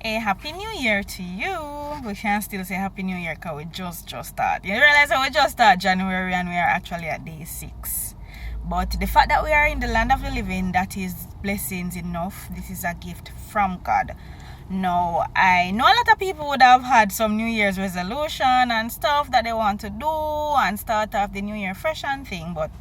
A happy new year to you. We can still say happy new year because we just started. You realize that we just started January and we are actually at day 6. But the fact that we are in the land of the living, that is blessings enough. This is a gift from God. Now, I know a lot of people would have had some New Year's resolution and stuff that they want to do and start off the New Year fresh and thing. But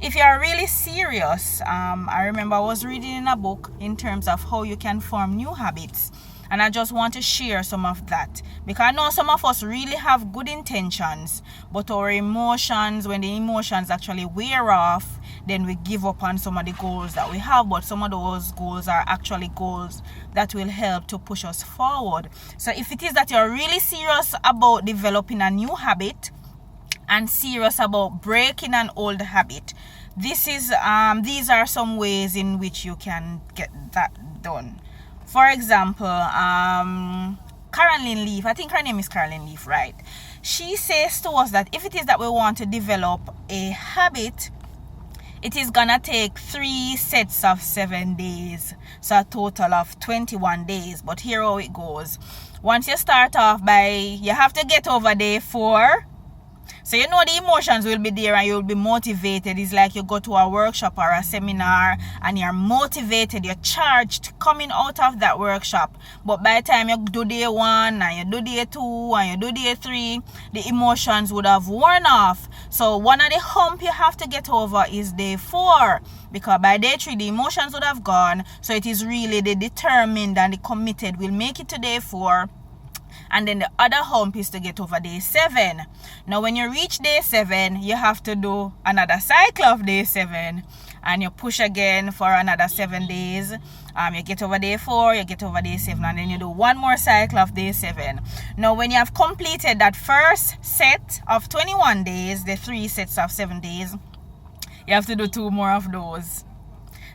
if you are really serious, I remember I was reading in a book in terms of how you can form new habits. And I just want to share some of that because I know some of us really have good intentions, but our emotions, when the emotions actually wear off, then we give up on some of the goals that we have. But some of those goals are actually goals that will help to push us forward. So if it is that you're really serious about developing a new habit and serious about breaking an old habit, these are some ways in which you can get that done. For example, Caroline Leaf, I think her name is Caroline Leaf, right? She says to us that if it is that we want to develop a habit, it is gonna take 3 sets of 7 days, so a total of 21 days. But here how it goes. Once you start off you have to get over day 4. So you know the emotions will be there and you'll be motivated. It's like you go to a workshop or a seminar and you're motivated, you're charged coming out of that workshop. But by the time you do day 1 and you do day 2 and you do day 3, the emotions would have worn off. So one of the hump you have to get over is day 4. Because by day 3, the emotions would have gone. So it is really the determined and the committed will make it to day 4. And then the other hump is to get over day 7. Now when you reach day 7, you have to do another cycle of day 7. And you push again for another 7 days. You get over day 4, you get over day 7. And then you do one more cycle of day 7. Now when you have completed that first set of 21 days, the 3 sets of 7 days, you have to do 2 more of those.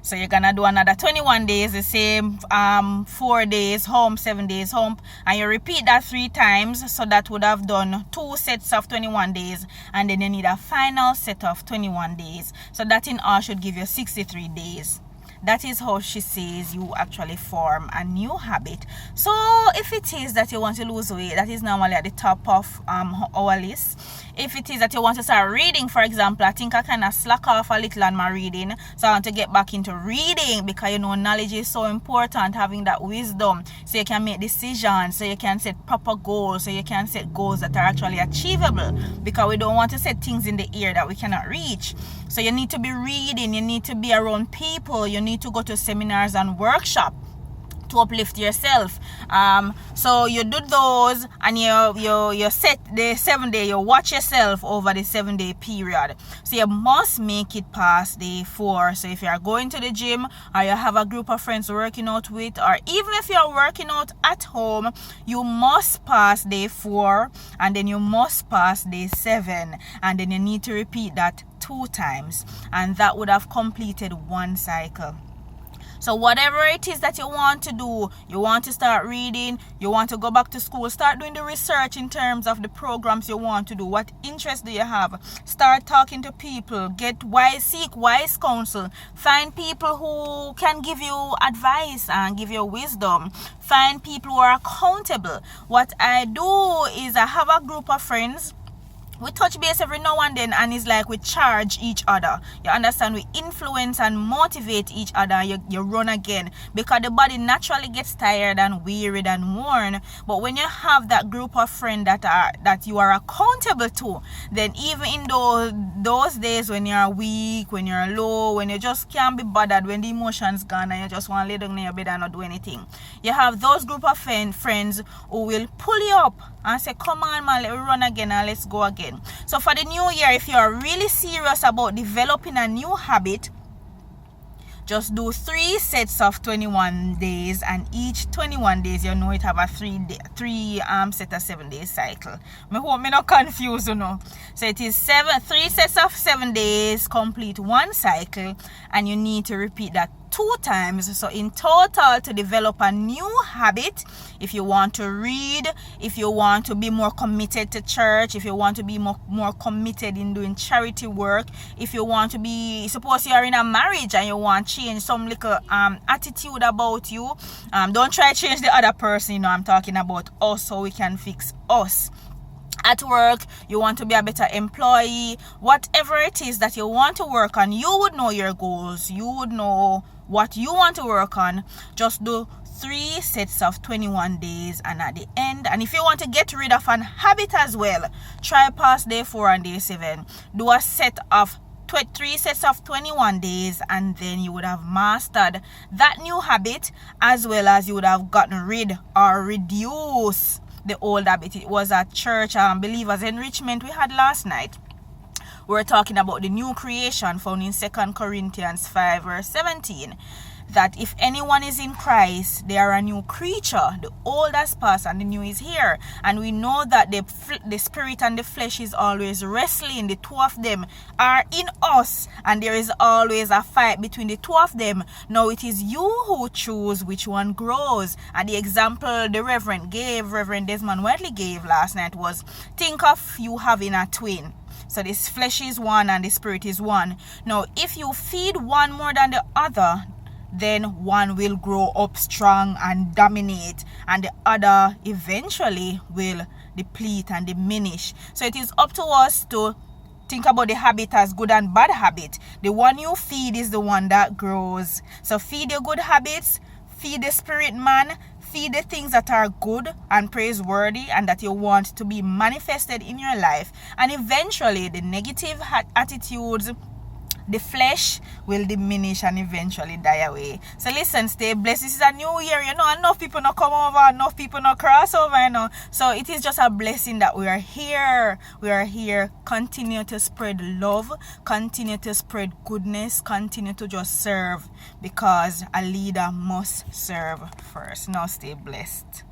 So you're gonna do another 21 days, the same 4 days hump, 7 days hump, and you repeat that 3 times. So that would have done 2 sets of 21 days, and then you need a final set of 21 days. So that in all should give you 63 days. That is how she says you actually form a new habit. So if it is that you want to lose weight, that is normally at the top of our list. If it is that you want to start reading, for example, I think I kind of slack off a little on my reading. So I want to get back into reading because, you know, knowledge is so important, having that wisdom so you can make decisions, so you can set proper goals, so you can set goals that are actually achievable, because we don't want to set things in the air that we cannot reach. So you need to be reading, you need to be around people, you need to go to seminars and workshops to uplift yourself. So you do those and you set the 7 day, you watch yourself over the 7 day period. So you must make it past day 4. So if you are going to the gym or you have a group of friends working out with, or even if you're working out at home, you must pass day 4 and then you must pass day 7, and then you need to repeat that 2 times, and that would have completed 1 cycle. So whatever it is that you want to do, you want to start reading, you want to go back to school, start doing the research in terms of the programs you want to do. What interest do you have? Start talking to people, seek wise counsel, find people who can give you advice and give you wisdom, find people who are accountable. What I do is I have a group of friends. We touch base every now and then, and it's like we charge each other. You understand? We influence and motivate each other. You run again, because the body naturally gets tired and wearied and worn. But when you have that group of friends that you are accountable to, then even in those days when you're weak, when you're low, when you just can't be bothered, when the emotion's gone and you just want to lay down in your bed and not do anything, you have those group of friends who will pull you up and say, come on man, let me run again and let's go again. So for the new year, if you are really serious about developing a new habit, just do 3 sets of 21 days, and each 21 days you know it have a 3 set of 7 day cycle. I hope me not confused, you know. So it is 3 sets of 7 days, complete 1 cycle, and you need to repeat that 2 times. So in total, to develop a new habit, if you want to read, if you want to be more committed to church, if you want to be more committed in doing charity work, if you want to be, suppose you are in a marriage and you want to change some little attitude about you, don't try to change the other person. I'm talking about us, so we can fix us. At work, you want to be a better employee, whatever it is that you want to work on, you would know your goals, you would know what you want to work on. Just do 3 sets of 21 days, and at the end, and if you want to get rid of an habit as well, try past day 4 and day 7. Do a set of 3 sets of 21 days, and then you would have mastered that new habit, as well as you would have gotten rid or reduced the old habit. It was a church believers enrichment we had last night. We're talking about the new creation found in 2 Corinthians 5 verse 17, that if anyone is in Christ, they are a new creature. The old has passed and the new is here. And we know that the spirit and the flesh is always wrestling. The 2 of them are in us, and there is always a fight between the 2 of them. Now it is you who choose which one grows. And the example the Reverend Desmond Whiteley gave last night was, think of you having a twin. So this flesh is one and the spirit is one. Now if you feed one more than the other, then one will grow up strong and dominate, and the other eventually will deplete and diminish. So it is up to us to think about the habit as good and bad habit. The one you feed is the one that grows. So feed your good habits, feed the spirit man, feed the things that are good and praiseworthy and that you want to be manifested in your life, and eventually the negative attitudes, the flesh, will diminish and eventually die away. So listen, stay blessed. This is a new year, enough people not come over, enough people not cross over, So it is just a blessing that we are here. We are here. Continue to spread love, continue to spread goodness, continue to just serve, because a leader must serve first. Now stay blessed.